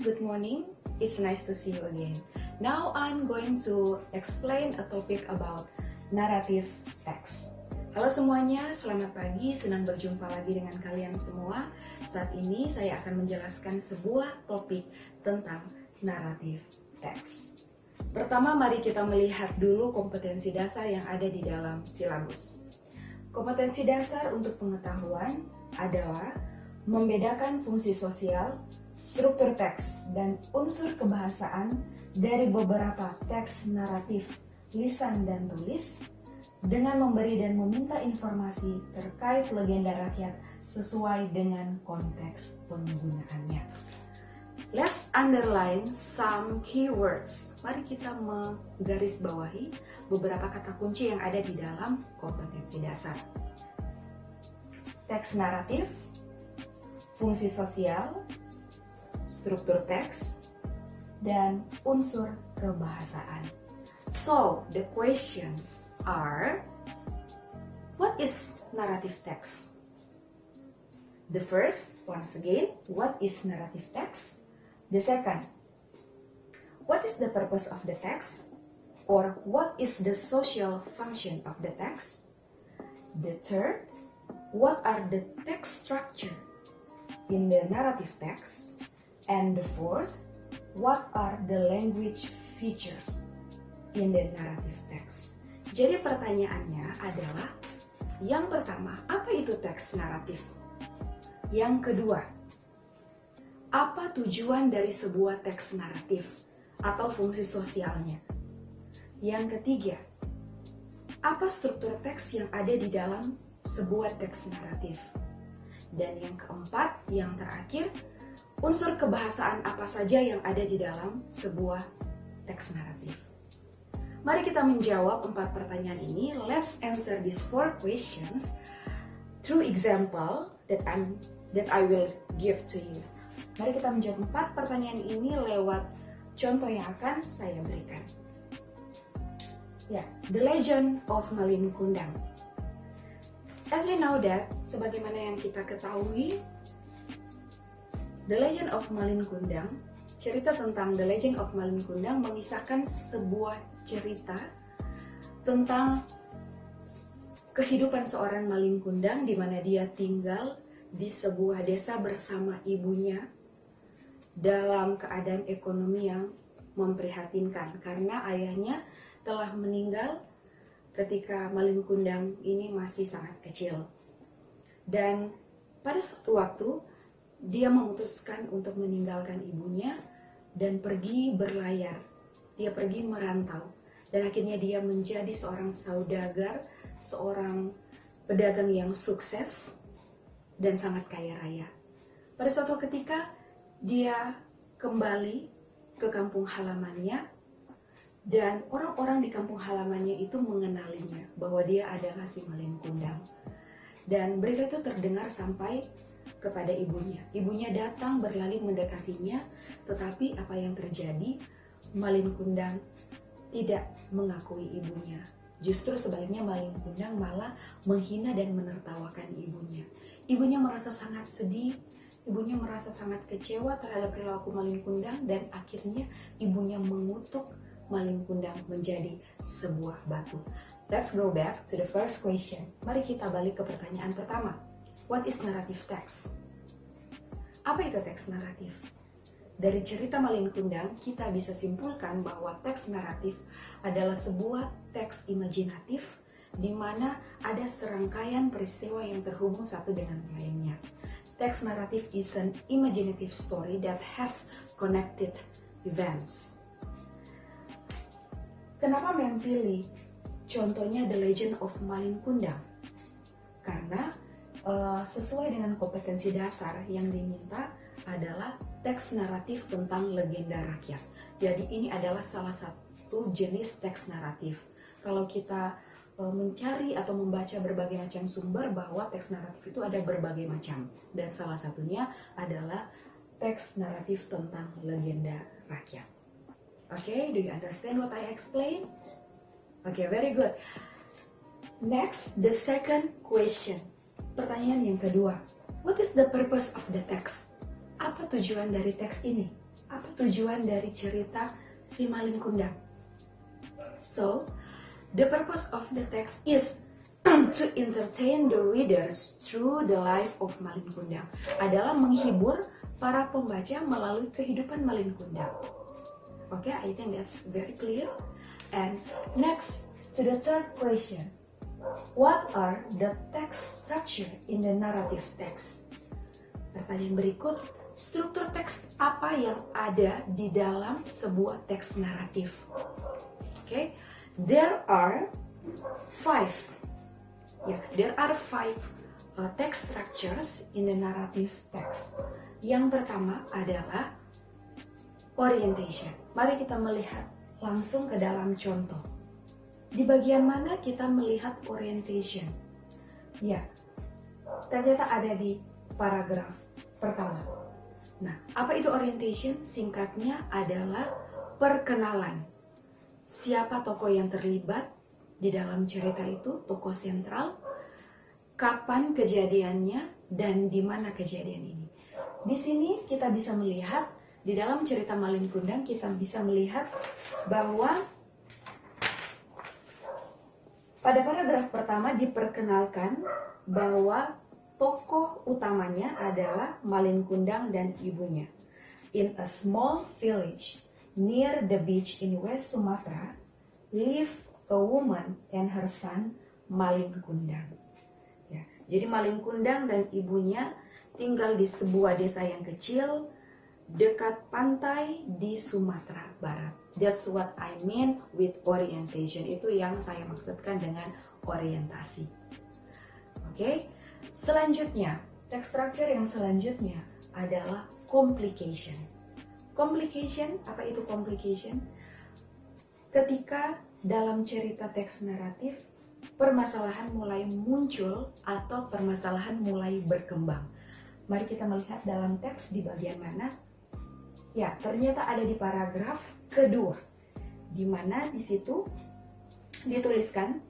good morning. It's nice to see you again. Now I'm going to explain a topic about narrative text. Halo semuanya, selamat pagi, senang berjumpa lagi dengan kalian semua. Saat ini saya akan menjelaskan sebuah topik tentang narrative text. Pertama, mari kita melihat dulu kompetensi dasar yang ada di dalam silabus. Kompetensi dasar untuk pengetahuan adalah membedakan fungsi sosial, struktur teks, dan unsur kebahasaan dari beberapa teks naratif, lisan dan tulis, dengan memberi dan meminta informasi terkait legenda rakyat sesuai dengan konteks penggunaannya. Let's underline some keywords. Mari kita menggarisbawahi beberapa kata kunci yang ada di dalam kompetensi dasar. Teks naratif, fungsi sosial, struktur teks, dan unsur kebahasaan. So, the questions are, what is narrative text? The first, once again, what is narrative text? The second, what is the purpose of the text? Or what is the social function of the text? The third, what are the text structure in the narrative text? And the fourth, what are the language features in the narrative text? Jadi pertanyaannya adalah, yang pertama, apa itu teks naratif? Yang kedua, apa tujuan dari sebuah teks naratif atau fungsi sosialnya? Yang ketiga, apa struktur teks yang ada di dalam sebuah teks naratif? Dan yang keempat, yang terakhir, unsur kebahasaan apa saja yang ada di dalam sebuah teks naratif? Mari kita menjawab 4 pertanyaan ini. Let's answer these 4 questions through example that I will give to you. Mari kita menjawab 4 pertanyaan ini lewat contoh yang akan saya berikan. Ya, The Legend of Malin Kundang. As we know that, sebagaimana yang kita ketahui, The Legend of Malin Kundang, cerita tentang The Legend of Malin Kundang mengisahkan sebuah cerita tentang kehidupan seorang Malin Kundang di mana dia tinggal di sebuah desa bersama ibunya dalam keadaan ekonomi yang memprihatinkan karena ayahnya telah meninggal ketika Malin Kundang ini masih sangat kecil. Dan pada suatu waktu dia memutuskan untuk meninggalkan ibunya dan pergi berlayar. Dia pergi merantau dan akhirnya dia menjadi seorang saudagar, seorang pedagang yang sukses dan sangat kaya raya. Pada suatu ketika dia kembali ke kampung halamannya dan orang-orang di kampung halamannya itu mengenalinya bahwa dia adalah si Malin Kundang. Dan berita itu terdengar sampai kepada ibunya. Ibunya datang berlari mendekatinya, tetapi apa yang terjadi? Malin Kundang tidak mengakui ibunya. Justru sebaliknya Malin Kundang malah menghina dan menertawakan ibunya. Ibunya merasa sangat sedih, ibunya merasa sangat kecewa terhadap perilaku Malin Kundang dan akhirnya ibunya mengutuk Malin Kundang menjadi sebuah batu. Let's go back to the first question. Mari kita balik ke pertanyaan pertama. What is narrative text? Apa itu teks naratif? Dari cerita Malin Kundang, kita bisa simpulkan bahwa teks naratif adalah sebuah teks imajinatif di mana ada serangkaian peristiwa yang terhubung satu dengan lainnya. Teks naratif is an imaginative story that has connected events. Kenapa memilih contohnya The Legend of Malin Kundang? Karena sesuai dengan kompetensi dasar yang diminta adalah teks naratif tentang legenda rakyat. Jadi ini adalah salah satu jenis teks naratif. Kalau kita mencari atau membaca berbagai macam sumber bahwa teks naratif itu ada berbagai macam. Dan salah satunya adalah teks naratif tentang legenda rakyat. Okay, do you understand what I explain? Okay, very good. Next, the second question. Pertanyaan yang kedua. What is the purpose of the text? Apa tujuan dari teks ini? apa tujuan dari cerita si Malin Kundang. So, the purpose of the text is to entertain the readers through the life of Malin Kundang, adalah menghibur para pembaca melalui kehidupan Malin Kundang. Okay, I think that's very clear. And next, to the third question. What are the text structure in the narrative text? Pertanyaan berikut, struktur teks apa yang ada di dalam sebuah teks naratif? Okay, there are five text structures in the narrative text. Yang pertama adalah orientation. Mari kita melihat langsung ke dalam contoh. Di bagian mana kita melihat orientation? Ya, ternyata ada di paragraf pertama. Nah, apa itu orientation? Singkatnya adalah perkenalan. Siapa tokoh yang terlibat di dalam cerita itu, tokoh sentral, kapan kejadiannya, dan di mana kejadian ini. Di sini kita bisa melihat, di dalam cerita Malin Kundang kita bisa melihat bahwa pada paragraf pertama diperkenalkan bahwa tokoh utamanya adalah Malin Kundang dan ibunya. In a small village near the beach in West Sumatra, live a woman and her son Malin Kundang. Ya, jadi Malin Kundang dan ibunya tinggal di sebuah desa yang kecil dekat pantai di Sumatera Barat. That's what I mean with orientation. Itu yang saya maksudkan dengan orientasi. Oke, selanjutnya, text structure yang selanjutnya adalah complication. Complication, apa itu complication? Ketika dalam cerita teks naratif, permasalahan mulai muncul atau permasalahan mulai berkembang. Mari kita melihat dalam teks di bagian mana. Ya, ternyata ada di paragraf kedua, di mana di situ dituliskan,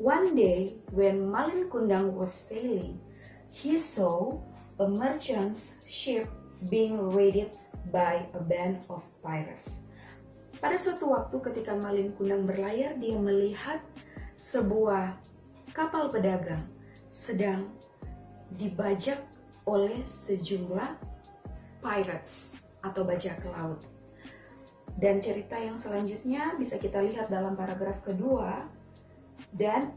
one day when Malin Kundang was sailing, he saw a merchant's ship being raided by a band of pirates. Pada suatu waktu ketika Malin Kundang berlayar, dia melihat sebuah kapal pedagang sedang dibajak oleh sejumlah pirates atau bajak laut. Dan cerita yang selanjutnya bisa kita lihat dalam paragraf kedua. Dan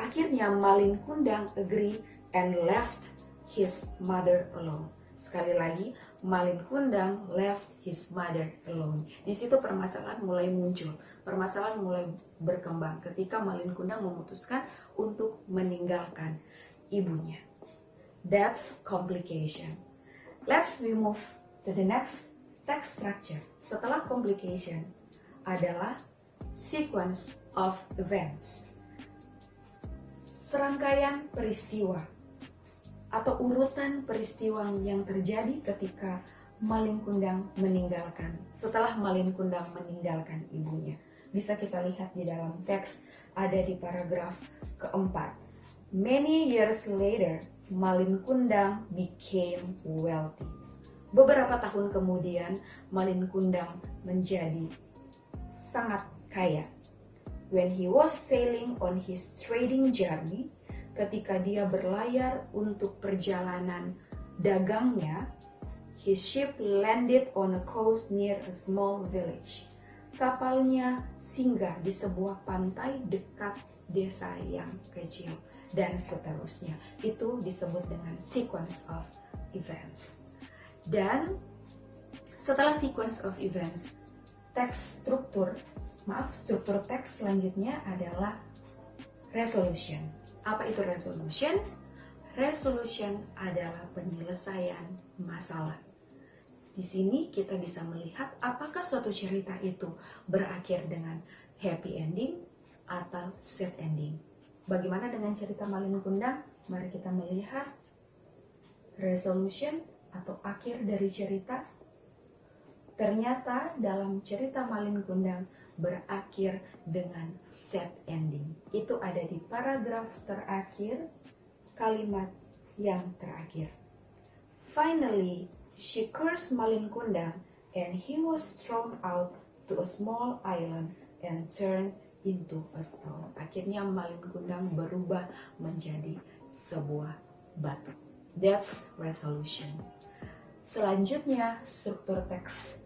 akhirnya Malin Kundang agree and left his mother alone. Sekali lagi, Malin Kundang left his mother alone. Di situ permasalahan mulai muncul, permasalahan mulai berkembang ketika Malin Kundang memutuskan untuk meninggalkan ibunya. That's complication. Let's move to the next text structure. Setelah complication adalah sequence of events. Serangkaian peristiwa atau urutan peristiwa yang terjadi ketika Malin Kundang setelah Malin Kundang meninggalkan ibunya. Bisa kita lihat di dalam teks, ada di paragraf keempat. Many years later, Malin Kundang became wealthy. Beberapa tahun kemudian, Malin Kundang menjadi sangat kaya. When he was sailing on his trading journey, ketika dia berlayar untuk perjalanan dagangnya, his ship landed on a coast near a small village. Kapalnya singgah di sebuah pantai dekat desa yang kecil, dan seterusnya. Itu disebut dengan sequence of events. Dan setelah sequence of events, struktur teks selanjutnya adalah resolution. Apa itu resolution? Resolution adalah penyelesaian masalah. Di sini kita bisa melihat apakah suatu cerita itu berakhir dengan happy ending atau sad ending. Bagaimana dengan cerita Malin Kundang? Mari kita melihat resolution atau akhir dari cerita. Ternyata dalam cerita Malin Kundang berakhir dengan sad ending. Itu ada di paragraf terakhir, kalimat yang terakhir. Finally, she cursed Malin Kundang and he was thrown out to a small island and turned into a stone. Akhirnya Malin Kundang berubah menjadi sebuah batu. That's resolution. Selanjutnya struktur teks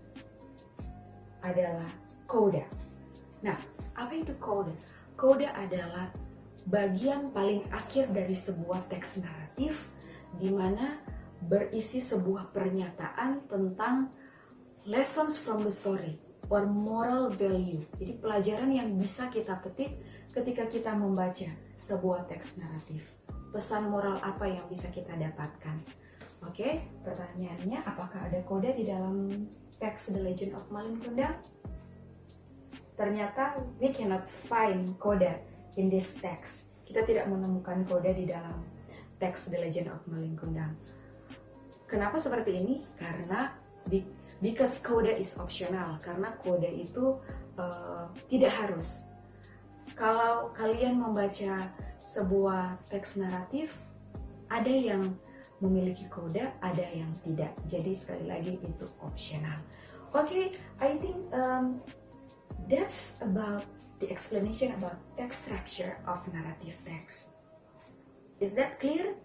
adalah coda. Nah, apa itu coda? Coda adalah bagian paling akhir dari sebuah teks naratif di mana berisi sebuah pernyataan tentang lessons from the story or moral value. Jadi pelajaran yang bisa kita petik ketika kita membaca sebuah teks naratif. Pesan moral apa yang bisa kita dapatkan? Oke, pertanyaannya apakah ada coda di dalam teks The Legend of Malin Kundang? Ternyata we cannot find coda in this text. Kita tidak menemukan coda di dalam teks The Legend of Malin Kundang. Kenapa seperti ini? Karena because coda is optional. Karena coda itu tidak harus. Kalau kalian membaca sebuah teks naratif, ada yang memiliki coda, ada yang tidak. Jadi sekali lagi itu optional. Okay, I think that's about the explanation about text structure of narrative text. Is that clear?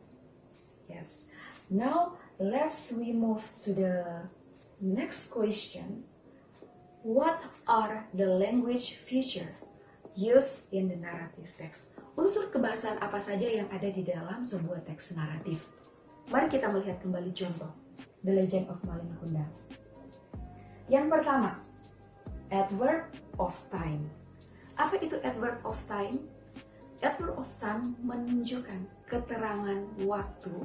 Yes. Now we move to the next question. What are the language feature used in the narrative text? Unsur kebahasaan apa saja yang ada di dalam sebuah teks naratif? Mari kita melihat kembali contoh The Legend of Malin Kundang. Yang pertama, adverb of time. Apa itu adverb of time? Adverb of time menunjukkan keterangan waktu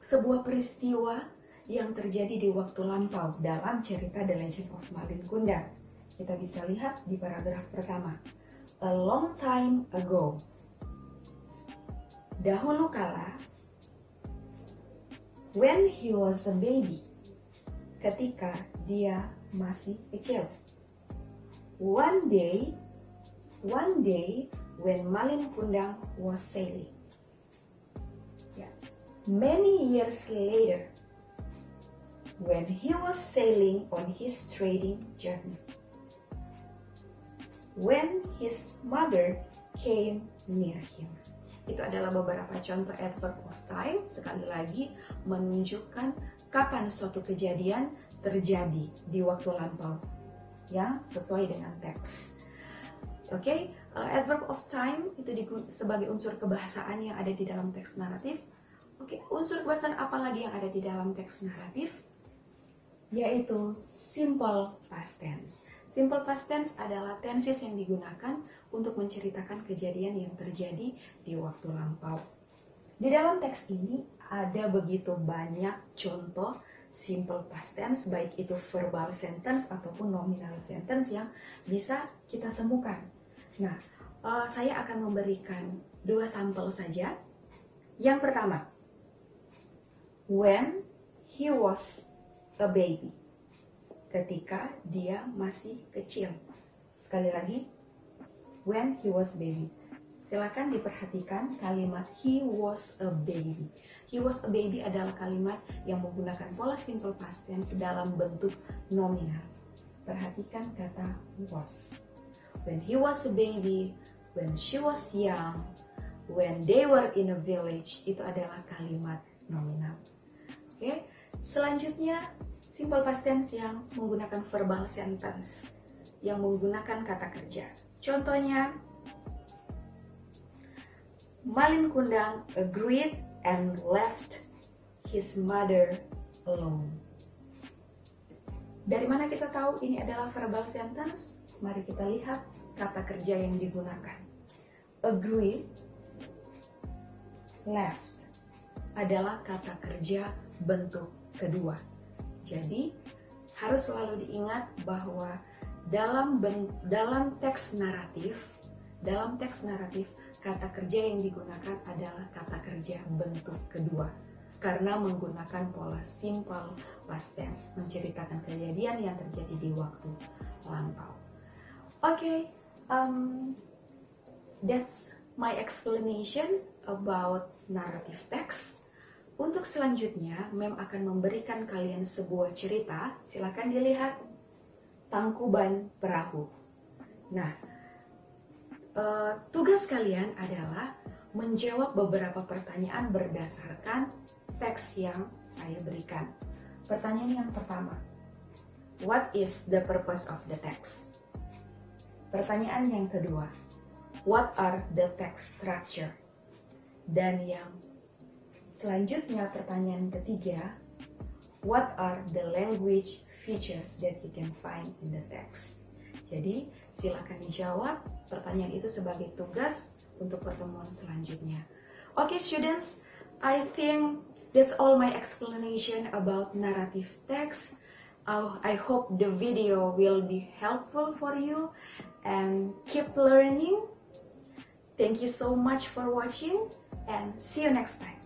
sebuah peristiwa yang terjadi di waktu lampau dalam cerita The Legend of Malin Kundang. Kita bisa lihat di paragraf pertama. A long time ago. Dahulu kala. When he was a baby. Ketika dia masih kecil. One day when Malin Kundang was sailing. Many years later, when he was sailing on his trading journey, when his mother came near him. Itu adalah beberapa contoh adverb of time, sekali lagi menunjukkan kapan suatu kejadian terjadi di waktu lampau yang sesuai dengan teks. Oke, adverb of time itu sebagai unsur kebahasaan yang ada di dalam teks naratif. Oke, unsur kebahasaan apa lagi yang ada di dalam teks naratif? Yaitu simple past tense. Simple past tense adalah tenses yang digunakan untuk menceritakan kejadian yang terjadi di waktu lampau. Di dalam teks ini ada begitu banyak contoh simple past tense, baik itu verbal sentence ataupun nominal sentence yang bisa kita temukan. Nah, saya akan memberikan 2 sampel saja. Yang pertama, when he was a baby. Ketika dia masih kecil. Sekali lagi, when he was baby. Silakan diperhatikan kalimat he was a baby. He was a baby adalah kalimat yang menggunakan pola simple past tense dalam bentuk nominal. Perhatikan kata was. When he was a baby, when she was young, when they were in a village, itu adalah kalimat nominal. Oke, selanjutnya simple past tense yang menggunakan verbal sentence, yang menggunakan kata kerja. Contohnya, Malin Kundang agreed and left his mother alone. Dari mana kita tahu ini adalah verbal sentence? Mari kita lihat kata kerja yang digunakan. Agreed, left adalah kata kerja bentuk kedua. Jadi harus selalu diingat bahwa dalam teks naratif kata kerja yang digunakan adalah kata kerja bentuk kedua karena menggunakan pola simple past tense, menceritakan kejadian yang terjadi di waktu lampau. Oke, that's my explanation about narrative text. Untuk selanjutnya, Mem akan memberikan kalian sebuah cerita. Silakan dilihat, Tangkuban Perahu. Nah, tugas kalian adalah menjawab beberapa pertanyaan berdasarkan teks yang saya berikan. Pertanyaan yang pertama, what is the purpose of the text? Pertanyaan yang kedua, what are the text structure? Dan yang selanjutnya, pertanyaan ketiga, what are the language features that you can find in the text? Jadi, silakan dijawab pertanyaan itu sebagai tugas untuk pertemuan selanjutnya. Okay, students, I think that's all my explanation about narrative text. I hope the video will be helpful for you and keep learning. Thank you so much for watching and see you next time.